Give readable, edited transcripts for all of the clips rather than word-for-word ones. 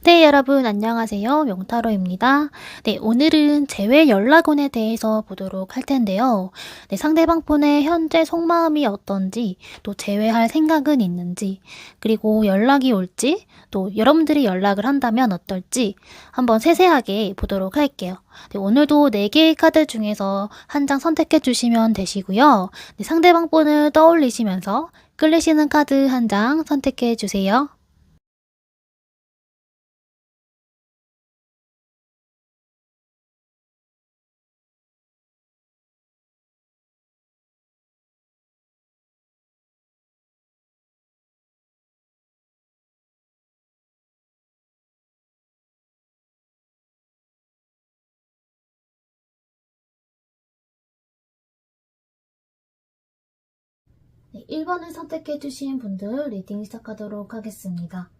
네, 여러분 안녕하세요. 명타로입니다. 네, 오늘은 재회 연락원에 대해서 보도록 할 텐데요. 네, 상대방 폰의 현재 속마음이 어떤지, 또 재회할 생각은 있는지, 그리고 연락이 올지, 또 여러분들이 연락을 한다면 어떨지 한번 세세하게 보도록 할게요. 네, 오늘도 4개의 카드 중에서 한 장 선택해 주시면 되시고요. 네, 상대방 폰을 떠올리시면서 끌리시는 카드 한 장 선택해 주세요. 네, 1번을 선택해 주신 분들 리딩 시작하도록 하겠습니다.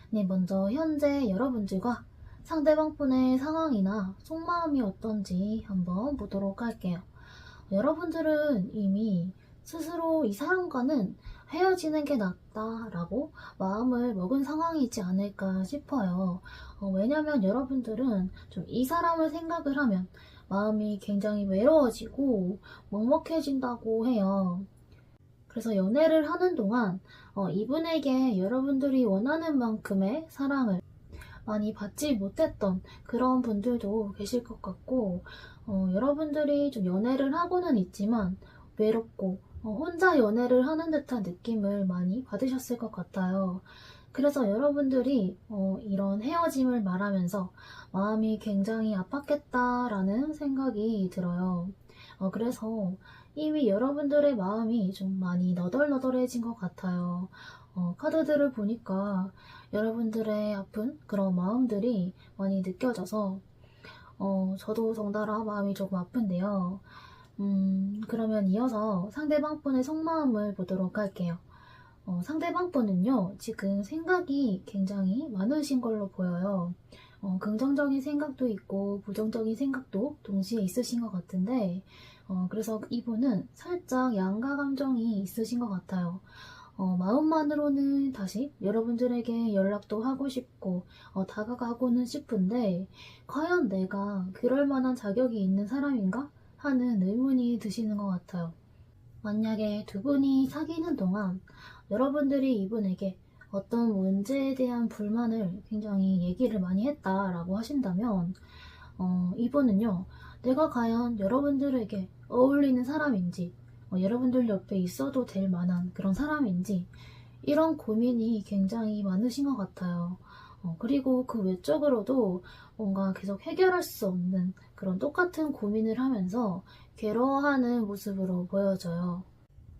네, 먼저 현재 여러분들과 상대방 폰의 상황이나 속마음이 어떤지 한번 보도록 할게요. 여러분들은 이미 스스로 이 사람과는 헤어지는 게 낫다라고 마음을 먹은 상황이지 않을까 싶어요. 왜냐면 여러분들은 좀 이 사람을 생각을 하면 마음이 굉장히 외로워지고 먹먹해진다고 해요. 그래서 연애를 하는 동안 이분에게 여러분들이 원하는 만큼의 사랑을 많이 받지 못했던 그런 분들도 계실 것 같고, 여러분들이 좀 연애를 하고는 있지만 외롭고 혼자 연애를 하는 듯한 느낌을 많이 받으셨을 것 같아요. 그래서 여러분들이 이런 헤어짐을 말하면서 마음이 굉장히 아팠겠다라는 생각이 들어요. 그래서 이미 여러분들의 마음이 좀 많이 너덜너덜해진 것 같아요. 카드들을 보니까 여러분들의 아픈 그런 마음들이 많이 느껴져서 저도 덩달아 마음이 조금 아픈데요. 그러면 이어서 상대방 분의 속마음을 보도록 할게요. 상대방 분은요, 지금 생각이 굉장히 많으신 걸로 보여요. 긍정적인 생각도 있고 부정적인 생각도 동시에 있으신 것 같은데, 그래서 이분은 살짝 양가 감정이 있으신 것 같아요. 마음만으로는 다시 여러분들에게 연락도 하고 싶고 다가가고는 싶은데 과연 내가 그럴 만한 자격이 있는 사람인가? 하는 의문이 드시는 것 같아요. 만약에 두 분이 사귀는 동안 여러분들이 이분에게 어떤 문제에 대한 불만을 굉장히 얘기를 많이 했다라고 하신다면 이분은요, 내가 과연 여러분들에게 어울리는 사람인지, 여러분들 옆에 있어도 될 만한 그런 사람인지, 이런 고민이 굉장히 많으신 것 같아요. 그리고 그 외적으로도 뭔가 계속 해결할 수 없는 그런 똑같은 고민을 하면서 괴로워하는 모습으로 보여져요.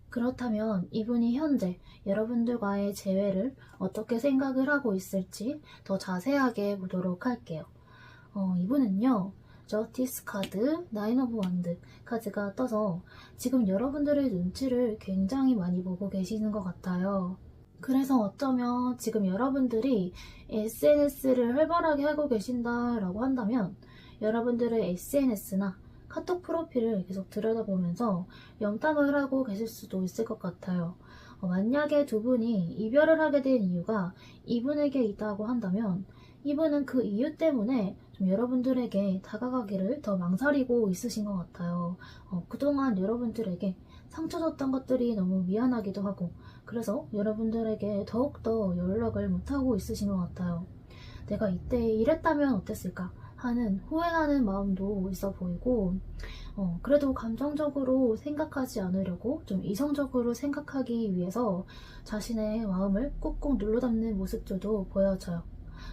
그렇다면 이분이 현재 여러분들과의 재회를 어떻게 생각을 하고 있을지 더 자세하게 보도록 할게요. 이분은요, 저스티스 카드, 나인 오브 원드 카드가 떠서 지금 여러분들의 눈치를 굉장히 많이 보고 계시는 것 같아요. 그래서 어쩌면 지금 여러분들이 SNS를 활발하게 하고 계신다라고 한다면 여러분들의 SNS나 카톡 프로필을 계속 들여다보면서 염탐을 하고 계실 수도 있을 것 같아요. 만약에 두 분이 이별을 하게 된 이유가 이분에게 있다고 한다면 이분은 그 이유 때문에 좀 여러분들에게 다가가기를 더 망설이고 있으신 것 같아요. 그동안 여러분들에게 상처 줬던 것들이 너무 미안하기도 하고 그래서 여러분들에게 더욱더 연락을 못하고 있으신 것 같아요. 내가 이때 이랬다면 어땠을까 하는 후회하는 마음도 있어 보이고 그래도 감정적으로 생각하지 않으려고 좀 이성적으로 생각하기 위해서 자신의 마음을 꾹꾹 눌러 담는 모습들도 보여져요.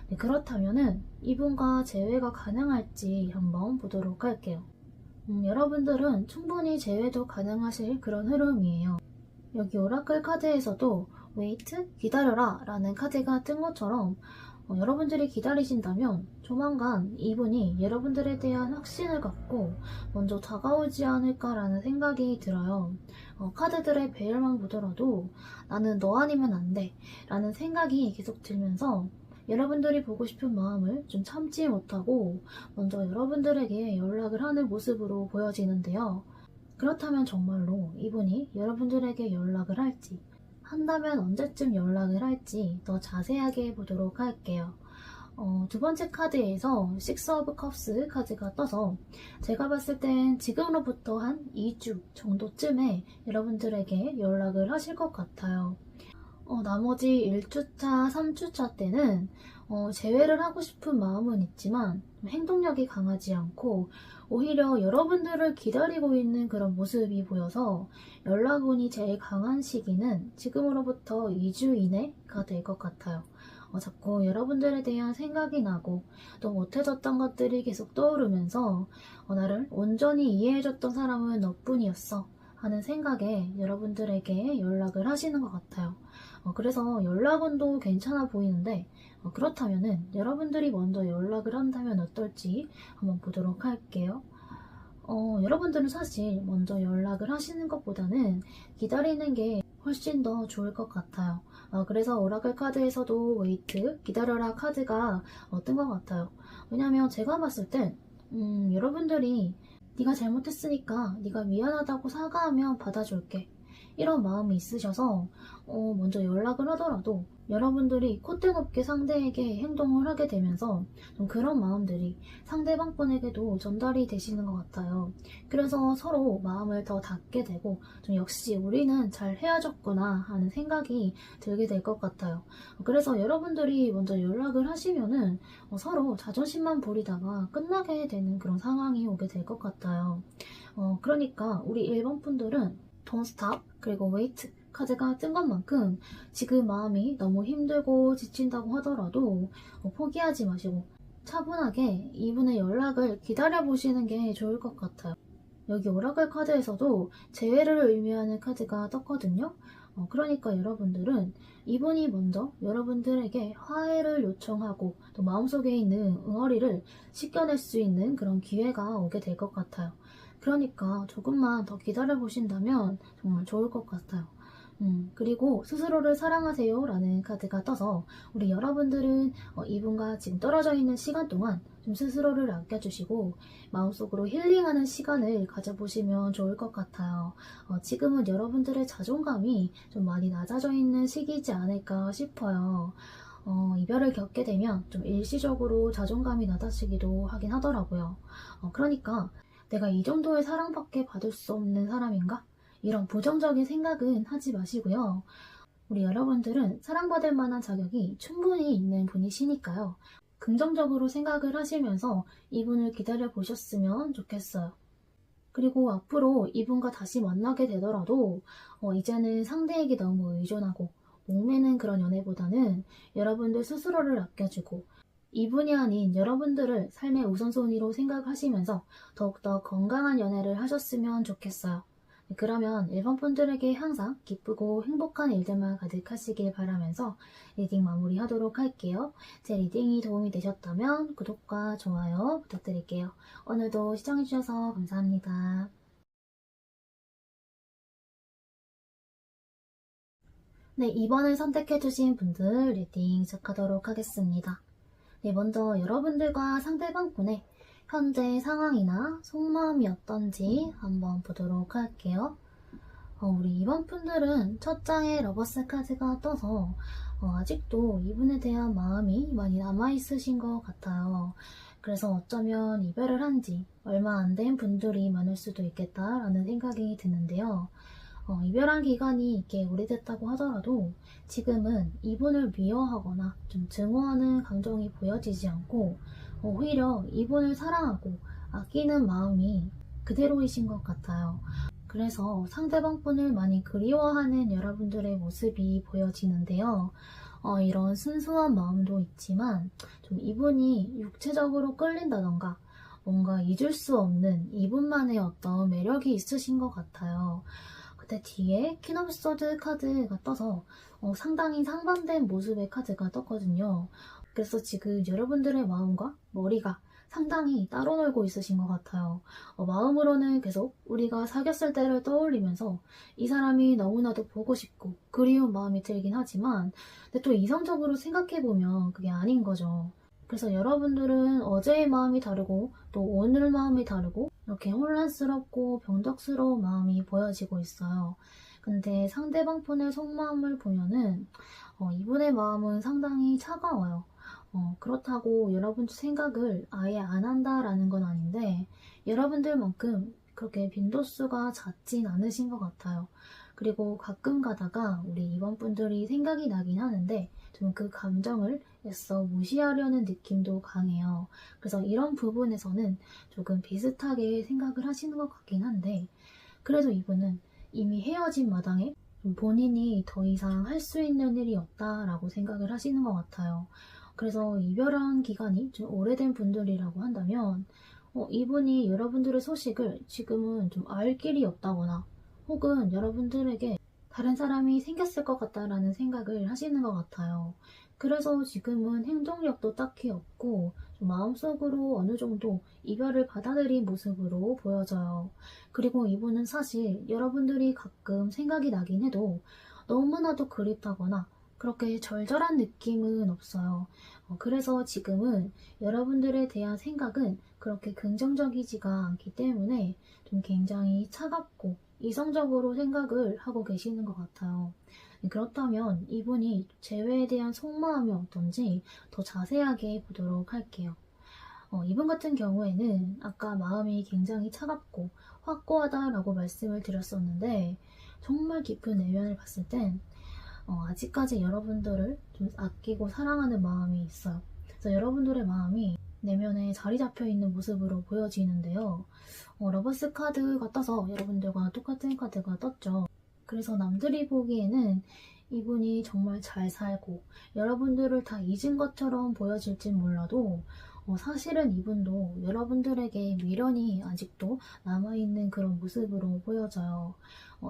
네, 그렇다면은 이분과 재회가 가능할지 한번 보도록 할게요. 여러분들은 충분히 재회도 가능하실 그런 흐름이에요. 여기 오라클 카드에서도 wait, 기다려라 라는 카드가 뜬 것처럼 여러분들이 기다리신다면 조만간 이분이 여러분들에 대한 확신을 갖고 먼저 다가오지 않을까라는 생각이 들어요. 카드들의 배열만 보더라도 나는 너 아니면 안 돼 라는 생각이 계속 들면서 여러분들이 보고 싶은 마음을 좀 참지 못하고 먼저 여러분들에게 연락을 하는 모습으로 보여지는데요. 그렇다면 정말로 이분이 여러분들에게 연락을 할지, 한다면 언제쯤 연락을 할지 더 자세하게 보도록 할게요. 두 번째 카드에서 식스 오브 컵스 카드가 떠서 제가 봤을 땐 지금으로부터 한 2주 정도쯤에 여러분들에게 연락을 하실 것 같아요. 나머지 1주차, 3주차 때는 제외를 하고 싶은 마음은 있지만 행동력이 강하지 않고 오히려 여러분들을 기다리고 있는 그런 모습이 보여서 연락운이 제일 강한 시기는 지금으로부터 2주 이내가 될 것 같아요. 자꾸 여러분들에 대한 생각이 나고 또 못해줬던 것들이 계속 떠오르면서 나를 온전히 이해해줬던 사람은 너뿐이었어 하는 생각에 여러분들에게 연락을 하시는 것 같아요. 그래서 연락운도 괜찮아 보이는데 그렇다면은 여러분들이 먼저 연락을 한다면 어떨지 한번 보도록 할게요. 여러분들은 사실 먼저 연락을 하시는 것보다는 기다리는 게 훨씬 더 좋을 것 같아요. 그래서 오라클 카드에서도 웨이트, 기다려라 카드가 뜬 것 같아요. 왜냐면 제가 봤을 땐 여러분들이 네가 잘못했으니까 네가 미안하다고 사과하면 받아줄게. 이런 마음이 있으셔서 먼저 연락을 하더라도 여러분들이 콧대높게 상대에게 행동을 하게 되면서 좀 그런 마음들이 상대방 분에게도 전달이 되시는 것 같아요. 그래서 서로 마음을 더 닫게 되고 좀 역시 우리는 잘 헤어졌구나 하는 생각이 들게 될 것 같아요. 그래서 여러분들이 먼저 연락을 하시면은 서로 자존심만 부리다가 끝나게 되는 그런 상황이 오게 될 것 같아요. 그러니까 우리 1번 분들은 Don't stop 그리고 wait 카드가 뜬 것만큼 지금 마음이 너무 힘들고 지친다고 하더라도 포기하지 마시고 차분하게 이분의 연락을 기다려보시는 게 좋을 것 같아요. 여기 오라클 카드에서도 재회를 의미하는 카드가 떴거든요. 그러니까 여러분들은 이분이 먼저 여러분들에게 화해를 요청하고 또 마음속에 있는 응어리를 씻겨낼 수 있는 그런 기회가 오게 될 것 같아요. 그러니까 조금만 더 기다려보신다면 정말 좋을 것 같아요. 그리고 스스로를 사랑하세요 라는 카드가 떠서 우리 여러분들은 이분과 지금 떨어져 있는 시간 동안 좀 스스로를 아껴주시고 마음속으로 힐링하는 시간을 가져보시면 좋을 것 같아요. 지금은 여러분들의 자존감이 좀 많이 낮아져 있는 시기이지 않을까 싶어요. 이별을 겪게 되면 좀 일시적으로 자존감이 낮아지기도 하긴 하더라고요. 그러니까 내가 이 정도의 사랑밖에 받을 수 없는 사람인가? 이런 부정적인 생각은 하지 마시고요. 우리 여러분들은 사랑받을 만한 자격이 충분히 있는 분이시니까요. 긍정적으로 생각을 하시면서 이분을 기다려 보셨으면 좋겠어요. 그리고 앞으로 이분과 다시 만나게 되더라도 이제는 상대에게 너무 의존하고 목매는 그런 연애보다는 여러분들 스스로를 아껴주고 이분이 아닌 여러분들을 삶의 우선순위로 생각하시면서 더욱더 건강한 연애를 하셨으면 좋겠어요. 그러면 1번 분들에게 항상 기쁘고 행복한 일들만 가득하시길 바라면서 리딩 마무리하도록 할게요. 제 리딩이 도움이 되셨다면 구독과 좋아요 부탁드릴게요. 오늘도 시청해주셔서 감사합니다. 네, 2번을 선택해주신 분들 리딩 시작하도록 하겠습니다. 네, 먼저 여러분들과 상대방분의 현재 상황이나 속마음이 어떤지 한번 보도록 할게요. 우리 이번 분들은 첫 장에 러버스 카드가 떠서 아직도 이분에 대한 마음이 많이 남아있으신 것 같아요. 그래서 어쩌면 이별을 한 지 얼마 안 된 분들이 많을 수도 있겠다라는 생각이 드는데요. 이별한 기간이 꽤 오래됐다고 하더라도 지금은 이분을 미워하거나 좀 증오하는 감정이 보여지지 않고 오히려 이분을 사랑하고 아끼는 마음이 그대로이신 것 같아요. 그래서 상대방 분을 많이 그리워하는 여러분들의 모습이 보여지는데요. 이런 순수한 마음도 있지만 좀 이분이 육체적으로 끌린다던가 뭔가 잊을 수 없는 이분만의 어떤 매력이 있으신 것 같아요. 그때 뒤에 퀸 오브 소드 카드가 떠서 상당히 상반된 모습의 카드가 떴거든요. 그래서 지금 여러분들의 마음과 머리가 상당히 따로 놀고 있으신 것 같아요. 마음으로는 계속 우리가 사귀었을 때를 떠올리면서 이 사람이 너무나도 보고 싶고 그리운 마음이 들긴 하지만 근데 또 이성적으로 생각해보면 그게 아닌 거죠. 그래서 여러분들은 어제의 마음이 다르고 또 오늘 마음이 다르고 이렇게 혼란스럽고 병덕스러운 마음이 보여지고 있어요. 근데 상대방 분의 속마음을 보면은 이분의 마음은 상당히 차가워요. 그렇다고 여러분들 생각을 아예 안 한다라는 건 아닌데 여러분들만큼 그렇게 빈도수가 잦진 않으신 것 같아요. 그리고 가끔 가다가 우리 이번분들이 생각이 나긴 하는데 좀 그 감정을 애써 무시하려는 느낌도 강해요. 그래서 이런 부분에서는 조금 비슷하게 생각을 하시는 것 같긴 한데 그래도 이분은 이미 헤어진 마당에 본인이 더 이상 할 수 있는 일이 없다라고 생각을 하시는 것 같아요. 그래서 이별한 기간이 좀 오래된 분들이라고 한다면 이분이 여러분들의 소식을 지금은 좀 알 길이 없다거나 혹은 여러분들에게 다른 사람이 생겼을 것 같다라는 생각을 하시는 것 같아요. 그래서 지금은 행동력도 딱히 없고 좀 마음속으로 어느 정도 이별을 받아들인 모습으로 보여져요. 그리고 이분은 사실 여러분들이 가끔 생각이 나긴 해도 너무나도 그립다거나 그렇게 절절한 느낌은 없어요. 그래서 지금은 여러분들에 대한 생각은 그렇게 긍정적이지가 않기 때문에 좀 굉장히 차갑고 이성적으로 생각을 하고 계시는 것 같아요. 그렇다면 이분이 재회에 대한 속마음이 어떤지 더 자세하게 보도록 할게요. 이분 같은 경우에는 아까 마음이 굉장히 차갑고 확고하다라고 말씀을 드렸었는데 정말 깊은 내면을 봤을 땐 아직까지 여러분들을 좀 아끼고 사랑하는 마음이 있어요. 그래서 여러분들의 마음이 내면에 자리 잡혀 있는 모습으로 보여지는데요. 러버스 카드가 떠서 여러분들과 똑같은 카드가 떴죠. 그래서 남들이 보기에는 이분이 정말 잘 살고 여러분들을 다 잊은 것처럼 보여질진 몰라도 사실은 이분도 여러분들에게 미련이 아직도 남아있는 그런 모습으로 보여져요.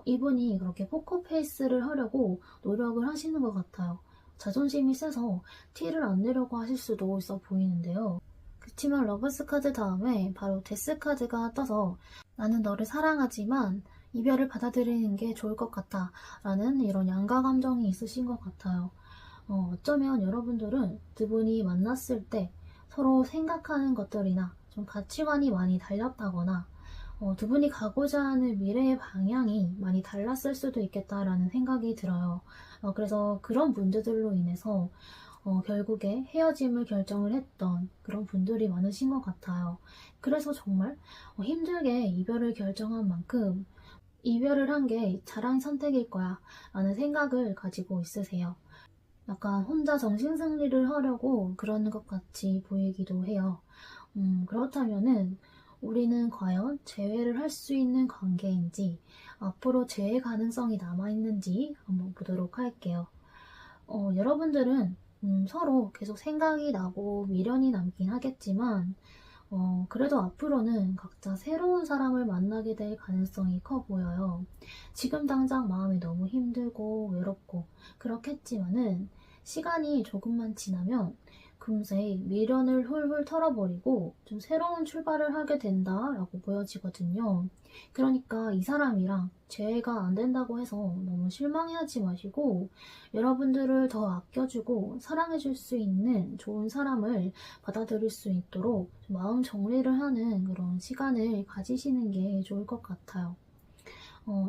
이분이 그렇게 포커페이스를 하려고 노력을 하시는 것 같아요. 자존심이 세서 티를 안 내려고 하실 수도 있어 보이는데요. 그치만 러버스 카드 다음에 바로 데스 카드가 떠서 나는 너를 사랑하지만 이별을 받아들이는 게 좋을 것 같아 라는 이런 양가 감정이 있으신 것 같아요. 어쩌면 여러분들은 두 분이 만났을 때 서로 생각하는 것들이나 좀 가치관이 많이 달랐다거나 두 분이 가고자 하는 미래의 방향이 많이 달랐을 수도 있겠다라는 생각이 들어요. 그래서 그런 문제들로 인해서 결국에 헤어짐을 결정을 했던 그런 분들이 많으신 것 같아요. 그래서 정말 힘들게 이별을 결정한 만큼 이별을 한 게 잘한 선택일 거야 라는 생각을 가지고 있으세요. 약간 혼자 정신승리를 하려고 그러는 것 같이 보이기도 해요. 그렇다면은 우리는 과연 재회를 할 수 있는 관계인지 앞으로 재회 가능성이 남아있는지 한번 보도록 할게요. 여러분들은 서로 계속 생각이 나고 미련이 남긴 하겠지만 그래도 앞으로는 각자 새로운 사람을 만나게 될 가능성이 커 보여요. 지금 당장 마음이 너무 힘들고 외롭고 그렇겠지만은 시간이 조금만 지나면 금세 미련을 훌훌 털어버리고 좀 새로운 출발을 하게 된다라고 보여지거든요. 그러니까 이 사람이랑 재회가 안 된다고 해서 너무 실망해하지 마시고 여러분들을 더 아껴주고 사랑해줄 수 있는 좋은 사람을 받아들일 수 있도록 마음 정리를 하는 그런 시간을 가지시는 게 좋을 것 같아요.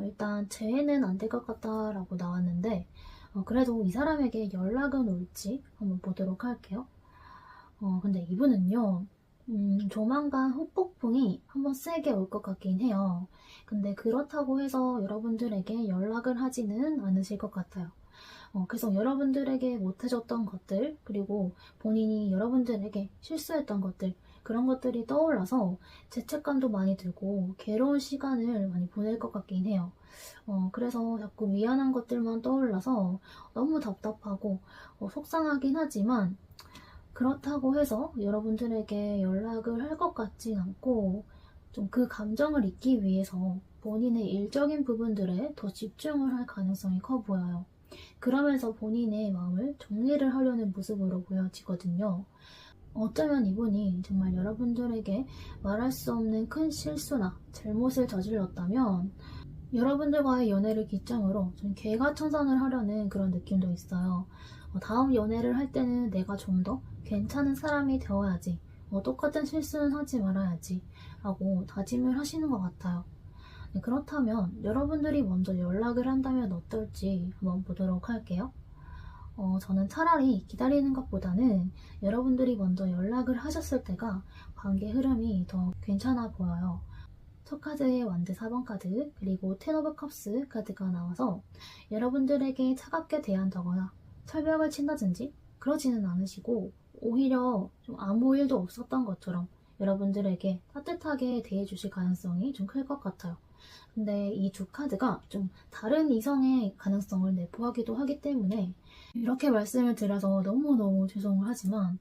일단 재회는 안 될 것 같다라고 나왔는데 그래도 이 사람에게 연락은 올지 한번 보도록 할게요. 근데 이분은요, 조만간 후폭풍이 한번 세게 올 것 같긴 해요. 근데 그렇다고 해서 여러분들에게 연락을 하지는 않으실 것 같아요. 그래서 여러분들에게 못해줬던 것들, 그리고 본인이 여러분들에게 실수했던 것들, 그런 것들이 떠올라서 죄책감도 많이 들고 괴로운 시간을 많이 보낼 것 같긴 해요. 그래서 자꾸 미안한 것들만 떠올라서 너무 답답하고 속상하긴 하지만 그렇다고 해서 여러분들에게 연락을 할 것 같진 않고 좀 그 감정을 잊기 위해서 본인의 일적인 부분들에 더 집중을 할 가능성이 커 보여요. 그러면서 본인의 마음을 정리를 하려는 모습으로 보여지거든요. 어쩌면 이분이 정말 여러분들에게 말할 수 없는 큰 실수나 잘못을 저질렀다면 여러분들과의 연애를 기점으로 좀 개가천선을 하려는 그런 느낌도 있어요. 다음 연애를 할 때는 내가 좀 더 괜찮은 사람이 되어야지, 똑같은 실수는 하지 말아야지 라고 다짐을 하시는 것 같아요. 네, 그렇다면 여러분들이 먼저 연락을 한다면 어떨지 한번 보도록 할게요. 저는 차라리 기다리는 것보다는 여러분들이 먼저 연락을 하셨을 때가 관계 흐름이 더 괜찮아 보여요. 첫 카드에 완드 4번 카드, 그리고 텐 오브 컵스 카드가 나와서 여러분들에게 차갑게 대한다거나 철벽을 친다든지 그러지는 않으시고, 오히려 좀 아무 일도 없었던 것처럼 여러분들에게 따뜻하게 대해주실 가능성이 좀 클 것 같아요. 근데 이 두 카드가 좀 다른 이성의 가능성을 내포하기도 하기 때문에 이렇게 말씀을 드려서 너무너무 죄송을 하지만,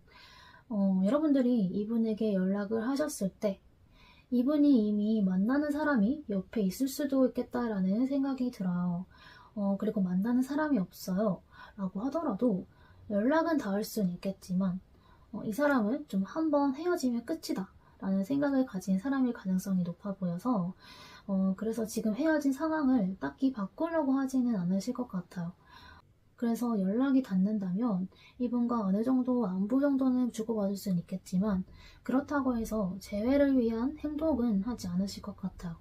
여러분들이 이분에게 연락을 하셨을 때 이분이 이미 만나는 사람이 옆에 있을 수도 있겠다라는 생각이 들어요. 그리고 만나는 사람이 없어요 라고 하더라도 연락은 닿을 수는 있겠지만, 이 사람은 좀 한번 헤어지면 끝이다 라는 생각을 가진 사람일 가능성이 높아 보여서, 그래서 지금 헤어진 상황을 딱히 바꾸려고 하지는 않으실 것 같아요. 그래서 연락이 닿는다면 이분과 어느 정도 안부 정도는 주고받을 수는 있겠지만, 그렇다고 해서 재회를 위한 행동은 하지 않으실 것 같아요.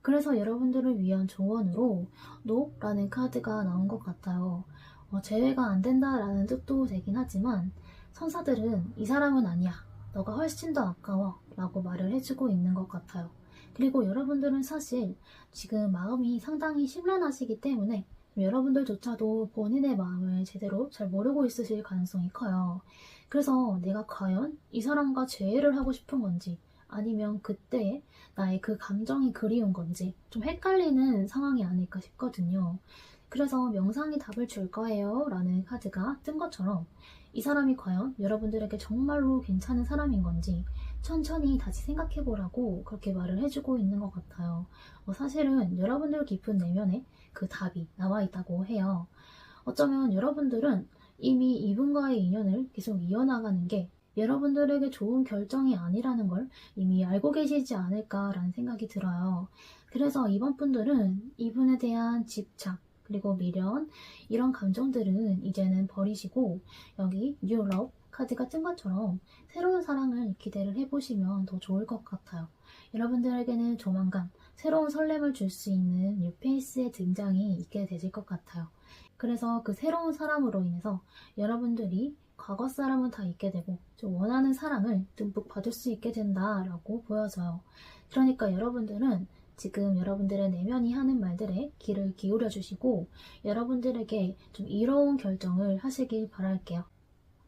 그래서 여러분들을 위한 조언으로 NO라는 카드가 나온 것 같아요. 재회가 안 된다라는 뜻도 되긴 하지만, 천사들은 이 사람은 아니야, 너가 훨씬 더 아까워 라고 말을 해주고 있는 것 같아요. 그리고 여러분들은 사실 지금 마음이 상당히 심란하시기 때문에 여러분들조차도 본인의 마음을 제대로 잘 모르고 있으실 가능성이 커요. 그래서 내가 과연 이 사람과 재회를 하고 싶은 건지, 아니면 그때 나의 그 감정이 그리운 건지 좀 헷갈리는 상황이 아닐까 싶거든요. 그래서 명상이 답을 줄 거예요 라는 카드가 뜬 것처럼, 이 사람이 과연 여러분들에게 정말로 괜찮은 사람인 건지 천천히 다시 생각해보라고 그렇게 말을 해주고 있는 것 같아요. 사실은 여러분들 깊은 내면에 그 답이 나와 있다고 해요. 어쩌면 여러분들은 이미 이분과의 인연을 계속 이어나가는 게 여러분들에게 좋은 결정이 아니라는 걸 이미 알고 계시지 않을까라는 생각이 들어요. 그래서 이번 분들은 이분에 대한 집착, 그리고 미련, 이런 감정들은 이제는 버리시고, 여기 뉴 러브 카드가 뜬 것처럼 새로운 사랑을 기대를 해보시면 더 좋을 것 같아요. 여러분들에게는 조만간 새로운 설렘을 줄 수 있는 뉴페이스의 등장이 있게 되실 것 같아요. 그래서 그 새로운 사람으로 인해서 여러분들이 과거 사람은 다 잊게 되고 좀 원하는 사랑을 듬뿍 받을 수 있게 된다라고 보여져요. 그러니까 여러분들은 지금 여러분들의 내면이 하는 말들에 귀를 기울여 주시고 여러분들에게 좀 이로운 결정을 하시길 바랄게요.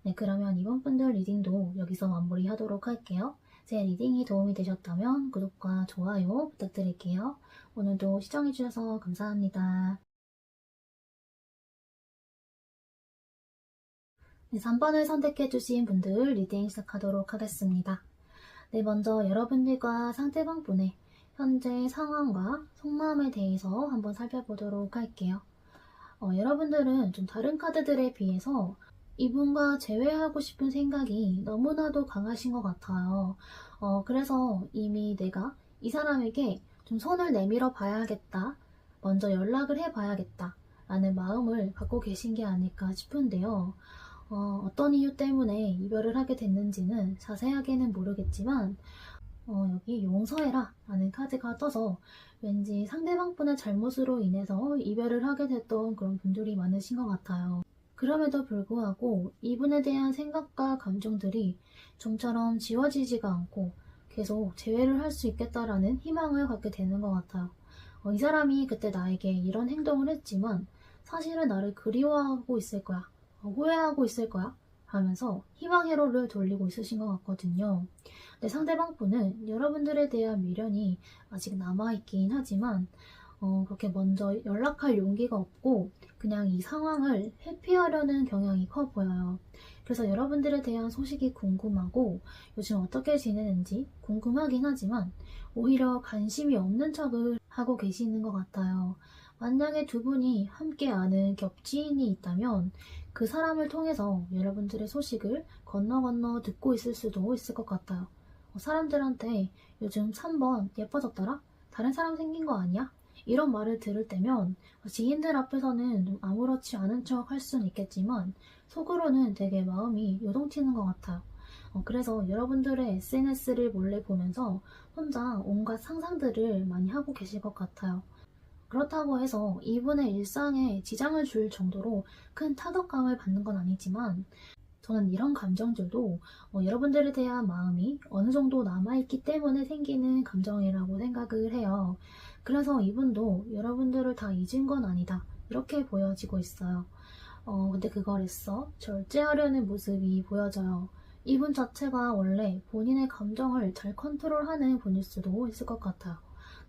네, 그러면 이번 분들 리딩도 여기서 마무리하도록 할게요. 제 리딩이 도움이 되셨다면 구독과 좋아요 부탁드릴게요. 오늘도 시청해주셔서 감사합니다. 네, 3번을 선택해주신 분들 리딩 시작하도록 하겠습니다. 네, 먼저 여러분들과 상대방 분의 현재 상황과 속마음에 대해서 한번 살펴보도록 할게요. 여러분들은 좀 다른 카드들에 비해서 이분과 재회하고 싶은 생각이 너무나도 강하신 것 같아요. 그래서 이미 내가 이 사람에게 좀 손을 내밀어 봐야겠다, 먼저 연락을 해 봐야겠다 라는 마음을 갖고 계신 게 아닐까 싶은데요. 어떤 이유 때문에 이별을 하게 됐는지는 자세하게는 모르겠지만, 여기 용서해라 라는 카드가 떠서 왠지 상대방 분의 잘못으로 인해서 이별을 하게 됐던 그런 분들이 많으신 것 같아요. 그럼에도 불구하고 이분에 대한 생각과 감정들이 좀처럼 지워지지가 않고 계속 재회를 할 수 있겠다라는 희망을 갖게 되는 것 같아요. 이 사람이 그때 나에게 이런 행동을 했지만 사실은 나를 그리워하고 있을 거야, 후회하고 있을 거야 하면서 희망 회로를 돌리고 있으신 것 같거든요. 근데 상대방 분은 여러분들에 대한 미련이 아직 남아있긴 하지만 그렇게 먼저 연락할 용기가 없고 그냥 이 상황을 회피하려는 경향이 커 보여요. 그래서 여러분들에 대한 소식이 궁금하고 요즘 어떻게 지내는지 궁금하긴 하지만 오히려 관심이 없는 척을 하고 계시는 것 같아요. 만약에 두 분이 함께 아는 겹지인이 있다면 그 사람을 통해서 여러분들의 소식을 건너 듣고 있을 수도 있을 것 같아요. 사람들한테 요즘 3번 예뻐졌더라? 다른 사람 생긴 거 아니야? 이런 말을 들을 때면 지인들 앞에서는 좀 아무렇지 않은 척 할 수는 있겠지만 속으로는 되게 마음이 요동치는 것 같아요. 그래서 여러분들의 SNS를 몰래 보면서 혼자 온갖 상상들을 많이 하고 계실 것 같아요. 그렇다고 해서 이분의 일상에 지장을 줄 정도로 큰 타격감을 받는 건 아니지만 저는 이런 감정들도 여러분들에 대한 마음이 어느 정도 남아있기 때문에 생기는 감정이라고 생각을 해요. 그래서 이분도 여러분들을 다 잊은 건 아니다. 이렇게 보여지고 있어요. 근데 그걸 애써 절제하려는 모습이 보여져요. 이분 자체가 원래 본인의 감정을 잘 컨트롤하는 분일 수도 있을 것 같아요.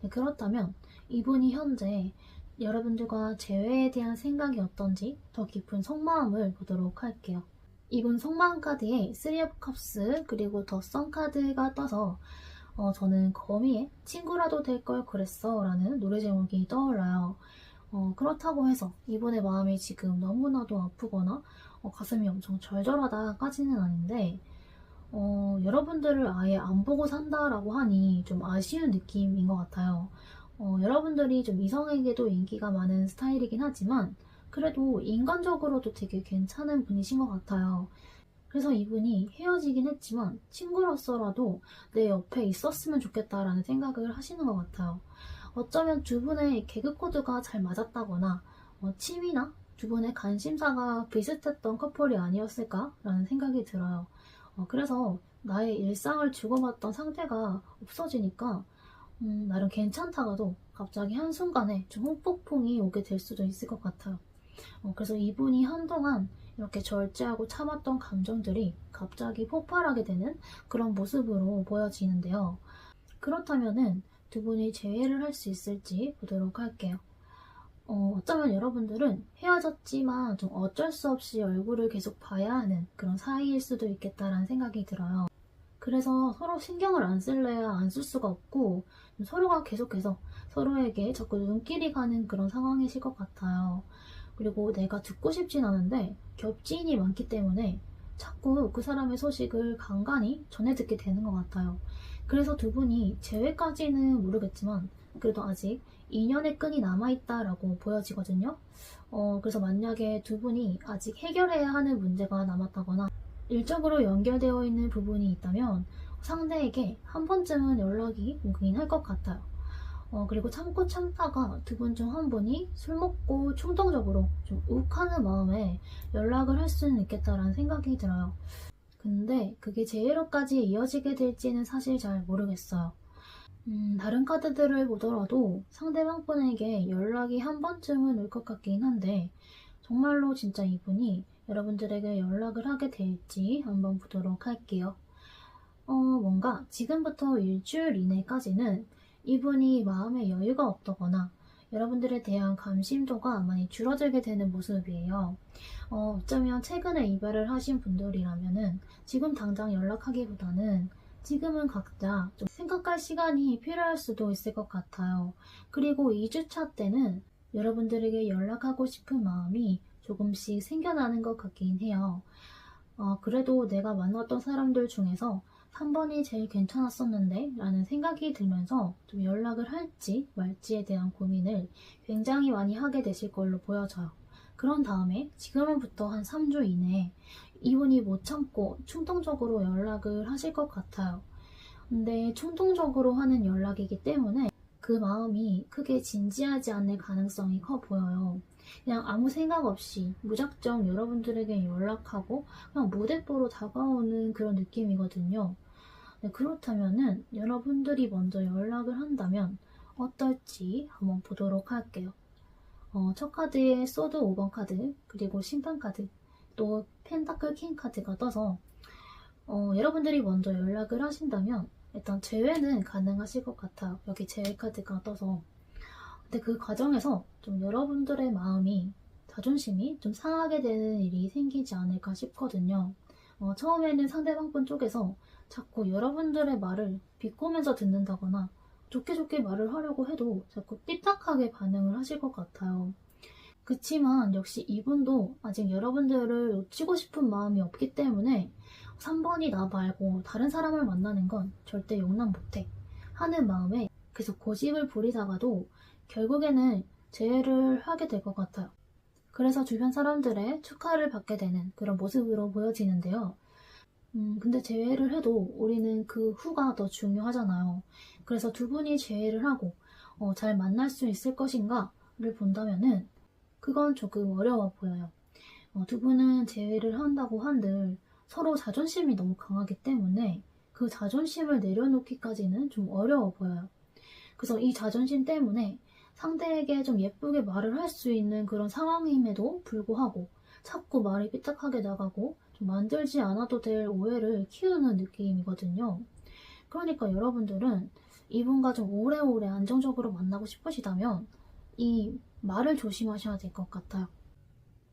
네, 그렇다면 이분이 현재 여러분들과 재회에 대한 생각이 어떤지 더 깊은 속마음을 보도록 할게요. 이분 속마음 카드에 3 of Cups 그리고 더 선 카드가 떠서 저는 거미의 친구라도 될 걸 그랬어 라는 노래 제목이 떠올라요. 그렇다고 해서 이분의 마음이 지금 너무나도 아프거나 가슴이 엄청 절절하다까지는 아닌데 여러분들을 아예 안 보고 산다라고 하니 좀 아쉬운 느낌인 것 같아요. 여러분들이 좀 이성에게도 인기가 많은 스타일이긴 하지만 그래도 인간적으로도 되게 괜찮은 분이신 것 같아요. 그래서 이분이 헤어지긴 했지만 친구로서라도 내 옆에 있었으면 좋겠다라는 생각을 하시는 것 같아요. 어쩌면 두 분의 개그 코드가 잘 맞았다거나 취미나 두 분의 관심사가 비슷했던 커플이 아니었을까라는 생각이 들어요. 그래서 나의 일상을 주고받던 상태가 없어지니까 나름 괜찮다가도 갑자기 한순간에 좀 후폭풍이 오게 될 수도 있을 것 같아요. 그래서 이분이 한동안 이렇게 절제하고 참았던 감정들이 갑자기 폭발하게 되는 그런 모습으로 보여지는데요. 그렇다면은 두 분이 재회를 할 수 있을지 보도록 할게요. 어쩌면 여러분들은 헤어졌지만 좀 어쩔 수 없이 얼굴을 계속 봐야 하는 그런 사이일 수도 있겠다라는 생각이 들어요. 그래서 서로 신경을 안 쓸래야 안 쓸 수가 없고 서로가 계속해서 서로에게 자꾸 눈길이 가는 그런 상황이실 것 같아요. 그리고 내가 듣고 싶진 않은데 겹지인이 많기 때문에 자꾸 그 사람의 소식을 간간히 전해 듣게 되는 것 같아요. 그래서 두 분이 재회까지는 모르겠지만 그래도 아직 인연의 끈이 남아있다라고 보여지거든요. 그래서 만약에 두 분이 아직 해결해야 하는 문제가 남았다거나 일적으로 연결되어 있는 부분이 있다면 상대에게 한 번쯤은 연락이 오긴 할 것 같아요. 그리고 참고 참다가 두 분 중 한 분이 술 먹고 충동적으로 좀 욱하는 마음에 연락을 할 수는 있겠다라는 생각이 들어요. 근데 그게 재회로까지 이어지게 될지는 사실 잘 모르겠어요. 다른 카드들을 보더라도 상대방 분에게 연락이 한 번쯤은 올 것 같긴 한데 정말로 진짜 이분이 여러분들에게 연락을 하게 될지 한번 보도록 할게요. 뭔가 지금부터 일주일 이내까지는 이분이 마음에 여유가 없다거나 여러분들에 대한 관심도가 많이 줄어들게 되는 모습이에요. 어쩌면 최근에 이별을 하신 분들이라면은 지금 당장 연락하기보다는 지금은 각자 좀 생각할 시간이 필요할 수도 있을 것 같아요. 그리고 2주차 때는 여러분들에게 연락하고 싶은 마음이 조금씩 생겨나는 것 같긴 해요. 그래도 내가 만났던 사람들 중에서 3번이 제일 괜찮았었는데 라는 생각이 들면서 좀 연락을 할지 말지에 대한 고민을 굉장히 많이 하게 되실 걸로 보여져요. 그런 다음에 지금부터 한 3주 이내에 이분이 못 참고 충동적으로 연락을 하실 것 같아요. 근데 충동적으로 하는 연락이기 때문에 그 마음이 크게 진지하지 않을 가능성이 커 보여요. 그냥 아무 생각 없이 무작정 여러분들에게 연락하고 그냥 무대뽀로 다가오는 그런 느낌이거든요. 네, 그렇다면은 여러분들이 먼저 연락을 한다면 어떨지 한번 보도록 할게요. 첫 카드에 소드 5번 카드, 그리고 심판 카드, 또 펜타클 킹 카드가 떠서 여러분들이 먼저 연락을 하신다면 일단 재회는 가능하실 것 같아요. 여기 재회 카드가 떠서. 근데 그 과정에서 좀 여러분들의 마음이, 자존심이 좀 상하게 되는 일이 생기지 않을까 싶거든요. 처음에는 상대방 분 쪽에서 자꾸 여러분들의 말을 비꼬면서 듣는다거나 좋게 좋게 말을 하려고 해도 자꾸 삐딱하게 반응을 하실 것 같아요. 그치만 역시 이분도 아직 여러분들을 놓치고 싶은 마음이 없기 때문에 3번이 나 말고 다른 사람을 만나는 건 절대 용납 못해 하는 마음에 계속 고집을 부리다가도 결국에는 재회를 하게 될 것 같아요. 그래서 주변 사람들의 축하를 받게 되는 그런 모습으로 보여지는데요. 근데 재회를 해도 우리는 그 후가 더 중요하잖아요. 그래서 두 분이 재회를 하고 잘 만날 수 있을 것인가를 본다면은 그건 조금 어려워 보여요. 두 분은 재회를 한다고 한들 서로 자존심이 너무 강하기 때문에 그 자존심을 내려놓기까지는 좀 어려워 보여요. 그래서 이 자존심 때문에 상대에게 좀 예쁘게 말을 할 수 있는 그런 상황임에도 불구하고 자꾸 말이 삐딱하게 나가고 좀 만들지 않아도 될 오해를 키우는 느낌이거든요. 그러니까 여러분들은 이분과 좀 오래오래 안정적으로 만나고 싶으시다면 이 말을 조심하셔야 될 것 같아요.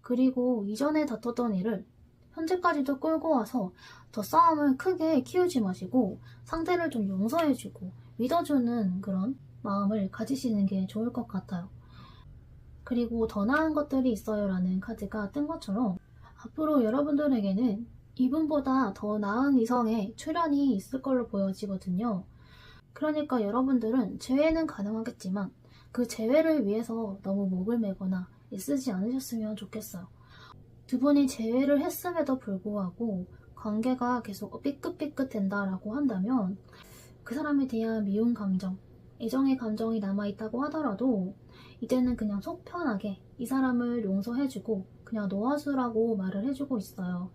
그리고 이전에 다퉜던 일을 현재까지도 끌고 와서 더 싸움을 크게 키우지 마시고 상대를 좀 용서해주고 믿어주는 그런 마음을 가지시는 게 좋을 것 같아요. 그리고 더 나은 것들이 있어요 라는 카드가 뜬 것처럼 앞으로 여러분들에게는 이분보다 더 나은 이성의 출현이 있을 걸로 보여지거든요. 그러니까 여러분들은 재회는 가능하겠지만 그 재회를 위해서 너무 목을 매거나 애쓰지 않으셨으면 좋겠어요. 두 분이 재회를 했음에도 불구하고 관계가 계속 삐끗삐끗 된다라고 한다면 그 사람에 대한 미운 감정, 애정의 감정이 남아있다고 하더라도 이제는 그냥 속 편하게 이 사람을 용서해주고 그냥 놓아주라고 말을 해주고 있어요.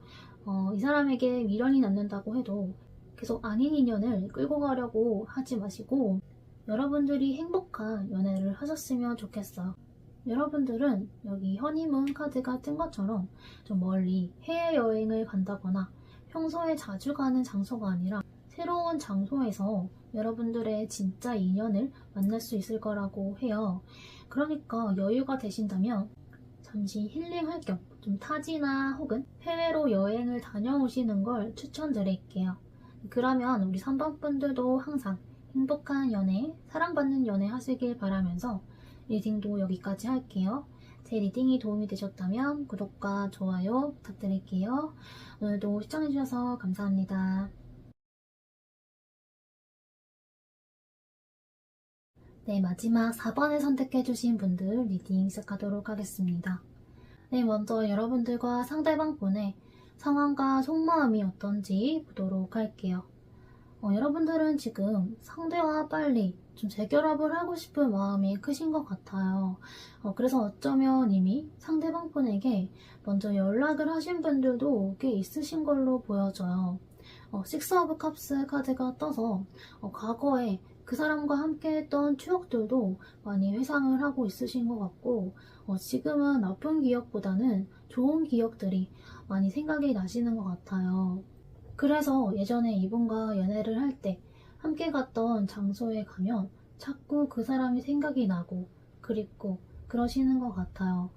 이 사람에게 미련이 남는다고 해도 계속 아닌 인연을 끌고 가려고 하지 마시고 여러분들이 행복한 연애를 하셨으면 좋겠어요. 여러분들은 여기 허니문 카드가 뜬 것처럼 좀 멀리 해외여행을 간다거나 평소에 자주 가는 장소가 아니라 새로운 장소에서 여러분들의 진짜 인연을 만날 수 있을 거라고 해요. 그러니까 여유가 되신다면 잠시 힐링할 겸 좀 타지나 혹은 해외로 여행을 다녀오시는 걸 추천드릴게요. 그러면 우리 3번 분들도 항상 행복한 연애, 사랑받는 연애 하시길 바라면서 리딩도 여기까지 할게요. 제 리딩이 도움이 되셨다면 구독과 좋아요 부탁드릴게요. 오늘도 시청해주셔서 감사합니다. 네, 마지막 4번을 선택해주신 분들 리딩 시작하도록 하겠습니다. 네, 먼저 여러분들과 상대방 분의 상황과 속마음이 어떤지 보도록 할게요. 여러분들은 지금 상대와 빨리 좀 재결합을 하고 싶은 마음이 크신 것 같아요. 그래서 어쩌면 이미 상대방 분에게 먼저 연락을 하신 분들도 꽤 있으신 걸로 보여져요. 식스 오브 컵스 카드가 떠서 과거에 그 사람과 함께 했던 추억들도 많이 회상을 하고 있으신 것 같고 지금은 나쁜 기억보다는 좋은 기억들이 많이 생각이 나시는 것 같아요. 그래서 예전에 이분과 연애를 할 때 함께 갔던 장소에 가면 자꾸 그 사람이 생각이 나고 그립고 그러시는 것 같아요.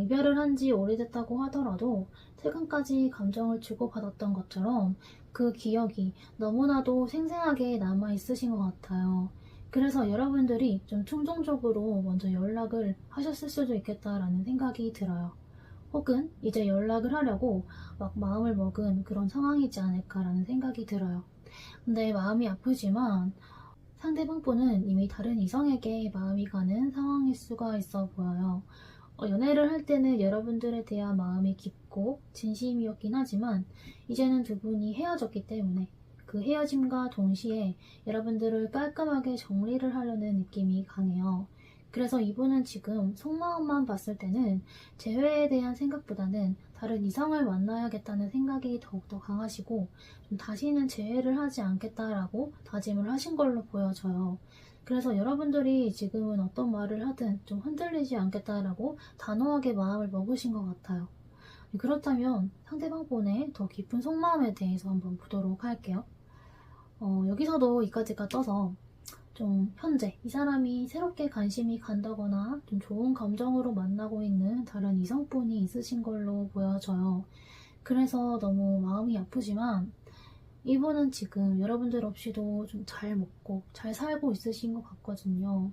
이별을 한 지 오래됐다고 하더라도 최근까지 감정을 주고받았던 것처럼 그 기억이 너무나도 생생하게 남아있으신 것 같아요. 그래서 여러분들이 좀 충동적으로 먼저 연락을 하셨을 수도 있겠다라는 생각이 들어요. 혹은 이제 연락을 하려고 막 마음을 먹은 그런 상황이지 않을까라는 생각이 들어요. 근데 마음이 아프지만 상대방 분은 이미 다른 이성에게 마음이 가는 상황일 수가 있어 보여요. 연애를 할 때는 여러분들에 대한 마음이 깊고 진심이었긴 하지만 이제는 두 분이 헤어졌기 때문에 그 헤어짐과 동시에 여러분들을 깔끔하게 정리를 하려는 느낌이 강해요. 그래서 이분은 지금 속마음만 봤을 때는 재회에 대한 생각보다는 다른 이성을 만나야겠다는 생각이 더욱더 강하시고 좀 다시는 재회를 하지 않겠다라고 다짐을 하신 걸로 보여져요. 그래서 여러분들이 지금은 어떤 말을 하든 좀 흔들리지 않겠다라고 단호하게 마음을 먹으신 것 같아요. 그렇다면 상대방 분의 더 깊은 속마음에 대해서 한번 보도록 할게요. 여기서도 이 카드가 떠서 좀 현재 이 사람이 새롭게 관심이 간다거나 좀 좋은 감정으로 만나고 있는 다른 이성분이 있으신 걸로 보여져요. 그래서 너무 마음이 아프지만 이분은 지금 여러분들 없이도 좀 잘 먹고 잘 살고 있으신 것 같거든요.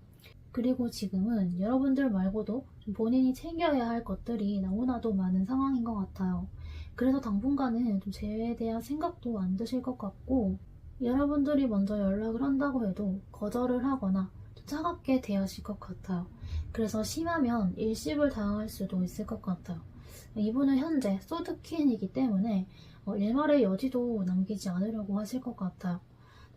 그리고 지금은 여러분들 말고도 좀 본인이 챙겨야 할 것들이 너무나도 많은 상황인 것 같아요. 그래서 당분간은 좀 재회에 대한 생각도 안 드실 것 같고 여러분들이 먼저 연락을 한다고 해도 거절을 하거나 차갑게 대하실 것 같아요. 그래서 심하면 일십을 당할 수도 있을 것 같아요. 이분은 현재 소드퀸이기 때문에 일말의 여지도 남기지 않으려고 하실 것 같아요.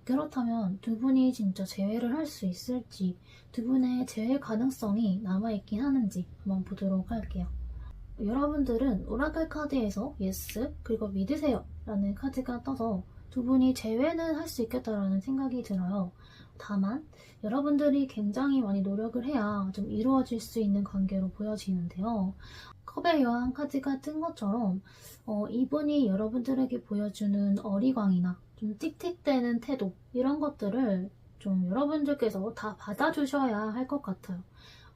그렇다면 두 분이 진짜 재회를 할 수 있을지, 두 분의 재회 가능성이 남아있긴 하는지 한번 보도록 할게요. 여러분들은 오라클 카드에서 예스 그리고 믿으세요 라는 카드가 떠서 두 분이 재회는 할 수 있겠다라는 생각이 들어요. 다만 여러분들이 굉장히 많이 노력을 해야 좀 이루어질 수 있는 관계로 보여지는데요. 컵의 여왕 카드가 뜬 것처럼 이분이 여러분들에게 보여주는 어리광이나 좀 틱틱대는 태도 이런 것들을 좀 여러분들께서 다 받아주셔야 할 것 같아요.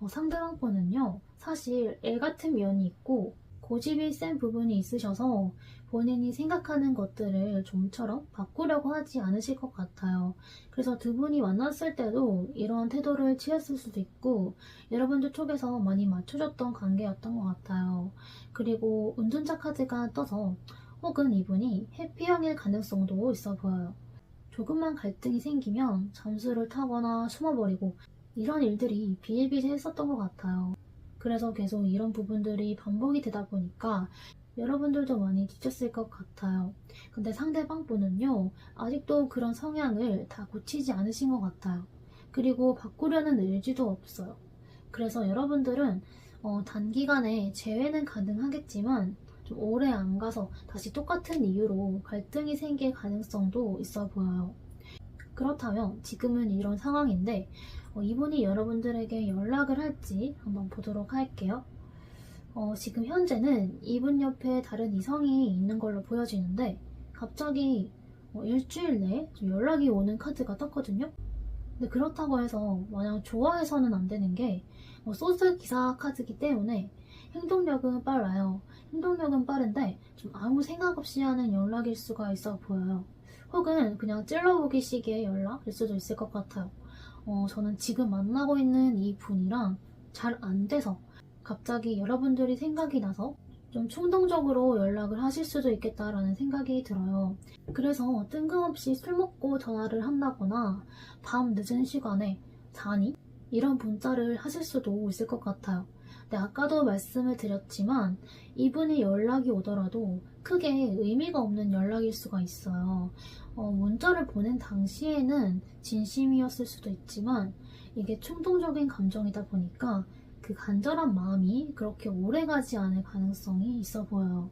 상대방 분은요, 사실 애 같은 면이 있고 고집이 센 부분이 있으셔서 본인이 생각하는 것들을 좀처럼 바꾸려고 하지 않으실 것 같아요. 그래서 두 분이 만났을 때도 이런 태도를 취했을 수도 있고 여러분들 쪽에서 많이 맞춰줬던 관계였던 것 같아요. 그리고 운전자 카드가 떠서 혹은 이분이 해피형일 가능성도 있어 보여요. 조금만 갈등이 생기면 잠수를 타거나 숨어버리고 이런 일들이 비일비재했었던 것 같아요. 그래서 계속 이런 부분들이 반복이 되다 보니까 여러분들도 많이 지쳤을 것 같아요. 근데 상대방 분은요, 아직도 그런 성향을 다 고치지 않으신 것 같아요. 그리고 바꾸려는 의지도 없어요. 그래서 여러분들은 단기간에 재회는 가능하겠지만 좀 오래 안 가서 다시 똑같은 이유로 갈등이 생길 가능성도 있어 보여요. 그렇다면 지금은 이런 상황인데 이분이 여러분들에게 연락을 할지 한번 보도록 할게요. 지금 현재는 이분 옆에 다른 이성이 있는 걸로 보여지는데 갑자기 일주일 내에 좀 연락이 오는 카드가 떴거든요. 근데 그렇다고 해서 마냥 좋아해서는 안 되는 게 소스 기사 카드이기 때문에 행동력은 빨라요. 행동력은 빠른데 좀 아무 생각 없이 하는 연락일 수가 있어 보여요. 혹은 그냥 찔러보기 식의 연락일 수도 있을 것 같아요. 저는 지금 만나고 있는 이 분이랑 잘 안 돼서 갑자기 여러분들이 생각이 나서 좀 충동적으로 연락을 하실 수도 있겠다라는 생각이 들어요. 그래서 뜬금없이 술 먹고 전화를 한다거나 밤 늦은 시간에 자니? 이런 문자를 하실 수도 있을 것 같아요. 근데 아까도 말씀을 드렸지만 이분이 연락이 오더라도 크게 의미가 없는 연락일 수가 있어요. 문자를 보낸 당시에는 진심이었을 수도 있지만 이게 충동적인 감정이다 보니까 그 간절한 마음이 그렇게 오래가지 않을 가능성이 있어 보여요.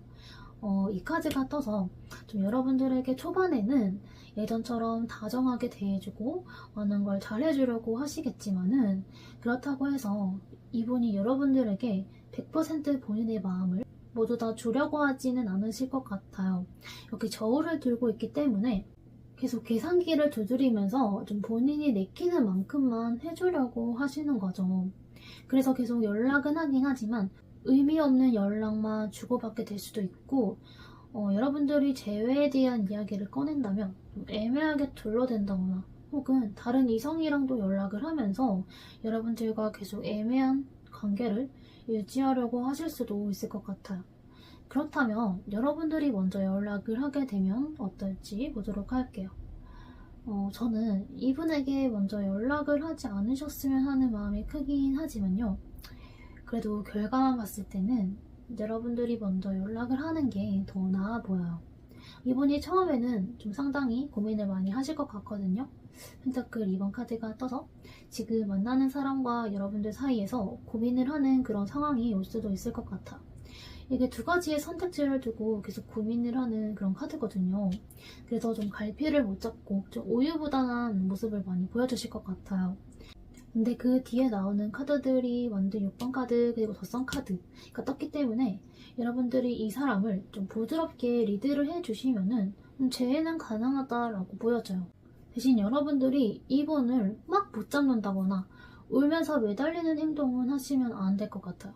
이 카드가 떠서 좀 여러분들에게 초반에는 예전처럼 다정하게 대해주고 많은 걸 잘해주려고 하시겠지만은 그렇다고 해서 이분이 여러분들에게 100% 본인의 마음을 모두 다 주려고 하지는 않으실 것 같아요. 여기 저울을 들고 있기 때문에 계속 계산기를 두드리면서 좀 본인이 내키는 만큼만 해주려고 하시는 거죠. 그래서 계속 연락은 하긴 하지만 의미 없는 연락만 주고받게 될 수도 있고 여러분들이 재회에 대한 이야기를 꺼낸다면 좀 애매하게 둘러댄다거나 혹은 다른 이성이랑도 연락을 하면서 여러분들과 계속 애매한 관계를 유지하려고 하실 수도 있을 것 같아요. 그렇다면 여러분들이 먼저 연락을 하게 되면 어떨지 보도록 할게요. 저는 이분에게 먼저 연락을 하지 않으셨으면 하는 마음이 크긴 하지만요. 그래도 결과만 봤을 때는 여러분들이 먼저 연락을 하는 게 더 나아 보여요. 이분이 처음에는 좀 상당히 고민을 많이 하실 것 같거든요. 펜타클 2번 카드가 떠서 지금 만나는 사람과 여러분들 사이에서 고민을 하는 그런 상황이 올 수도 있을 것 같아요. 이게 두 가지의 선택지를 두고 계속 고민을 하는 그런 카드거든요. 그래서 좀 갈피를 못 잡고 좀 우유부단한 모습을 많이 보여주실 것 같아요. 근데 그 뒤에 나오는 카드들이 완전 6번 카드 그리고 덧선 카드가 떴기 때문에 여러분들이 이 사람을 좀 부드럽게 리드를 해주시면은 재해는 가능하다라고 보여져요. 대신 여러분들이 이분을 막 붙잡는다거나 울면서 매달리는 행동은 하시면 안 될 것 같아요.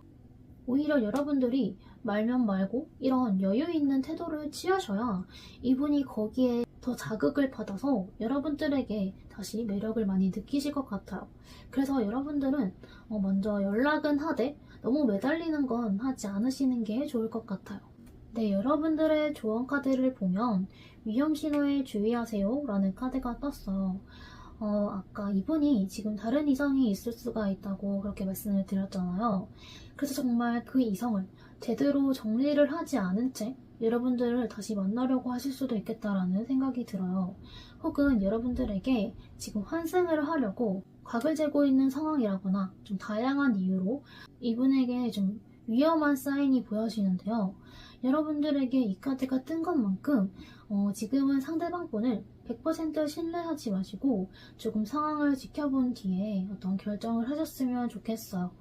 오히려 여러분들이 말면 말고 이런 여유 있는 태도를 취하셔야 이분이 거기에 더 자극을 받아서 여러분들에게 다시 매력을 많이 느끼실 것 같아요. 그래서 여러분들은 먼저 연락은 하되 너무 매달리는 건 하지 않으시는 게 좋을 것 같아요. 네, 여러분들의 조언 카드를 보면 위험 신호에 주의하세요 라는 카드가 떴어요. 아까 이분이 지금 다른 이성이 있을 수가 있다고 그렇게 말씀을 드렸잖아요. 그래서 정말 그 이성을 제대로 정리를 하지 않은 채 여러분들을 다시 만나려고 하실 수도 있겠다라는 생각이 들어요. 혹은 여러분들에게 지금 환승을 하려고 각을 재고 있는 상황이라거나 좀 다양한 이유로 이분에게 좀 위험한 사인이 보여지는데요. 여러분들에게 이 카드가 뜬 것만큼 지금은 상대방 분을 100% 신뢰하지 마시고 조금 상황을 지켜본 뒤에 어떤 결정을 하셨으면 좋겠어요.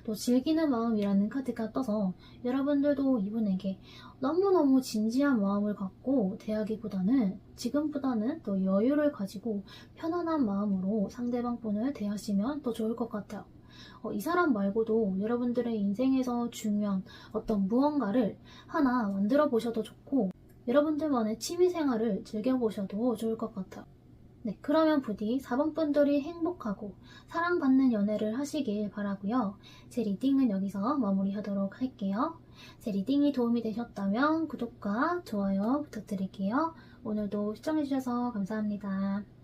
또 즐기는 마음이라는 카드가 떠서 여러분들도 이분에게 너무너무 진지한 마음을 갖고 대하기보다는 지금보다는 또 여유를 가지고 편안한 마음으로 상대방 분을 대하시면 더 좋을 것 같아요. 이 사람 말고도 여러분들의 인생에서 중요한 어떤 무언가를 하나 만들어 보셔도 좋고 여러분들만의 취미생활을 즐겨보셔도 좋을 것 같아요. 네, 그러면 부디 4번 분들이 행복하고 사랑받는 연애를 하시길 바라고요. 제 리딩은 여기서 마무리하도록 할게요. 제 리딩이 도움이 되셨다면 구독과 좋아요 부탁드릴게요. 오늘도 시청해주셔서 감사합니다.